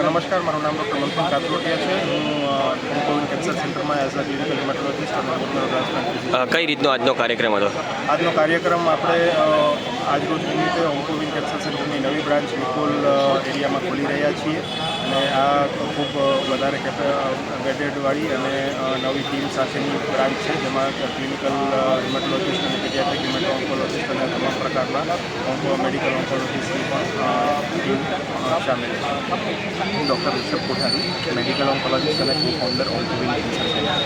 નમસ્કાર, મારું નામ ડૉક્ટર મંથન કાતરોટિયા છે. હું કોવિડ કેન્સર સેન્ટરમાં એઝ અ ક્લિનિકલ હેમેટોલોજીસ્ટ અને ટ્રાન્સપ્લાન્ટ. કઈ રીતનો આજનો કાર્યક્રમ હતો? આજનો કાર્યક્રમ આપણે આજરોજ નિમિત્તે ઓન્કોવિન કેન્સર સેન્ટરની નવી બ્રાન્ચ નિકોલ એરિયામાં ખોલી રહ્યા છીએ અને આ ખૂબ વધારે વેટેડવાળી અને નવી ટીમ સાથેની બ્રાન્ચ છે, જેમાં ક્લિનિકલ હેમેટોલોજીસ્ટ અને પીડિયાટ્રિક હેમેટો ઓન્કોલોજીસ્ટ અને તમામ પ્રકારના મેડિકલ ઓન્કોલોજીસ્ટની પણ ટીમ સામેલ છે. હું ડૉક્ટર રિષભ કોઠારી, મેડિકલ ઓન્કોલોજીસ્ટ અને કો ફાઉન્ડર ઓન્કોવિન કેન્સર સેન્ટર.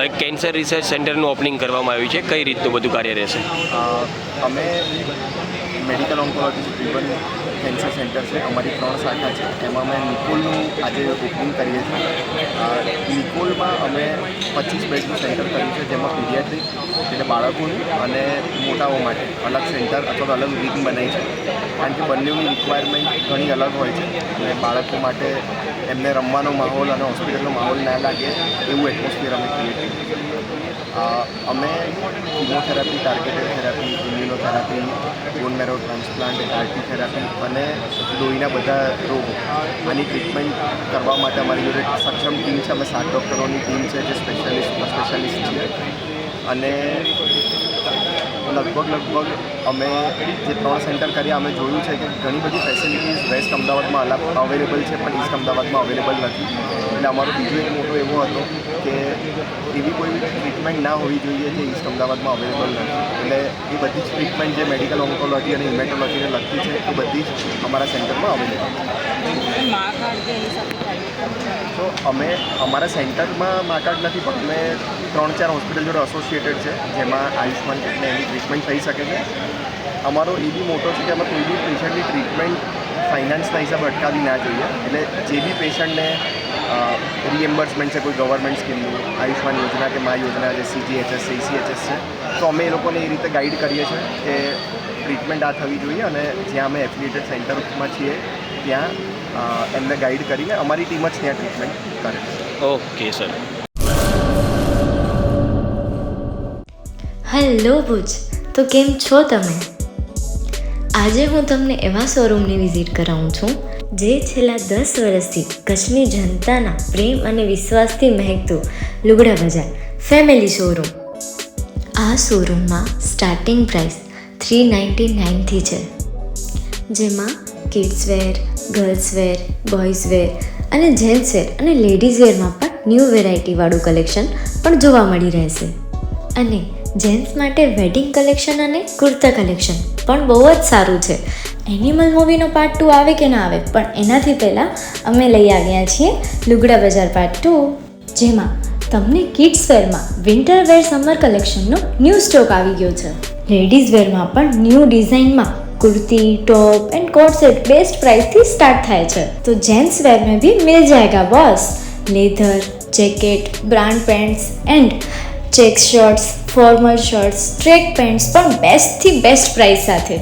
એક કેન્સર રિસર્ચ સેન્ટરનું ઓપનિંગ કરવામાં આવ્યું છે. કઈ રીતનું બધું કાર્ય રહેશે? અમે medical oncologist driven cancer centre છે, અમારી 3 શાખા છે. એમાં અમે નિકોલનું આજે ઓપનિંગ કરીએ છીએ. નિકોલમાં અમે 25 બેડનું સેન્ટર કર્યું છે, જેમાં પીડિયાટ્રિક એટલે બાળકોનું અને મોટાઓ માટે અલગ સેન્ટર અથવા તો અલગ વિંગ બનાવી છે, કારણ કે બંનેની રિક્વાયરમેન્ટ ઘણી અલગ હોય છે અને બાળકો માટે એમને રમવાનો માહોલ અને હોસ્પિટલનો માહોલ ના લાગે એવું એટમોસ્ફિયર અમે ક્રિએટ કર્યું. અમે કિમોથેરાપી, ટાર્ગેટેડ થેરાપી, ઇમ્યુનોથેરાપી, બોન મેરો ટ્રાન્સપ્લાન્ટ, આરટી થેરાપી અને લોહીના બધા રોગો આની ટ્રીટમેન્ટ કરવા માટે અમારી જોડે સક્ષમ ટીમ છે. અમે 7 ડૉક્ટરોની ટીમ છે જે સ્પેશિયાલિસ્ટ છીએ અને લગભગ અમે જે 3 સેન્ટર કર્યા અમે જોયું છે કે ઘણી બધી ફેસિલિટીઝ વેસ્ટ અમદાવાદમાં અવેલેબલ છે, પણ ઈસ્ટ અમદાવાદમાં અવેલેબલ નથી. એટલે અમારો બીજો એક મોટો એવો હતો કે એવી કોઈ ટ્રીટમેન્ટ ના હોવી જોઈએ જે ઈસ્ટ અમદાવાદમાં અવેલેબલ નથી. એટલે એ બધી જ ટ્રીટમેન્ટ જે મેડિકલ ઓન્કોલોજી અને હિમેટોલોજીને લગતી છે એ બધી જ અમારા સેન્ટરમાં અવેલેબલ છે. તો અમે અમારા સેન્ટરમાં મા કાર્ડ નથી, પણ અમે 3-4 હોસ્પિટલ જોડે એસોસિએટેડ છે, જેમાં આયુષ્માન કાર્ડને એની ટ્રીટમેન્ટ થઈ શકે છે. અમારો એ બી મોટો છે કે અમે કોઈ બી પેશન્ટની ટ્રીટમેન્ટ ફાઇનાન્સના હિસાબે અટકાવી ના જોઈએ. એટલે જે બી પેશન્ટને રીએમ્બર્સમેન્ટ છે કોઈ ગવર્મેન્ટ સ્કીમનું, આયુષ્માન યોજના કે મા યોજના છે, CGHS છે, ECHS છે, તો અમે એ લોકોને એ રીતે ગાઈડ કરીએ છીએ કે ટ્રીટમેન્ટ આ થવી જોઈએ અને જ્યાં અમે એફિલિએટેડ સેન્ટરમાં છીએ ત્યાં એમને ગાઈડ કરીને અમારી ટીમ જ ત્યાં ટ્રીટમેન્ટ કરે છે. Okay sir. હેલો ભુજ, તો કેમ છો તમે? આજે હું તમને એવા શોરૂમની વિઝિટ કરાવું છું જે છેલ્લા 10 વર્ષથી કચ્છની જનતાના પ્રેમ અને વિશ્વાસથી મહેકતું લુગડા બજાર ફેમિલી શોરૂમ. આ શોરૂમમાં સ્ટાર્ટિંગ પ્રાઇસ 399થી છે, જેમાં kids wear, girls wear, boys wear અને જેન્ટ્સ વેર અને લેડીઝ વેરમાં પણ ન્યૂ વેરાયટીવાળું કલેક્શન પણ જોવા મળી રહેશે. અને જેન્ટ્સ માટે વેડિંગ કલેક્શન અને કુર્તા કલેક્શન પણ બહુ જ સારું છે. એનિમલ મૂવીનો પાર્ટ 2 આવે કે ના આવે, પણ એનાથી પહેલાં અમે લઈ આવ્યા છીએ લુગડા બજાર પાર્ટ 2, જેમાં તમને કિડ્સ વેરમાં વિન્ટર વેર સમર કલેક્શનનો ન્યૂ સ્ટોક આવી ગયો છે. લેડીઝ વેરમાં પણ ન્યૂ ડિઝાઇનમાં kurti, top and coat set best price थी स्टार्ट થાય છે. तो जेंट्स वेयर में भी मिल जाएगा boss. Leather, jacket, brand pants and check shirts, formal shirts, track pants પણ બેસ્ટથી બેસ્ટ પ્રાઇસ સાથે.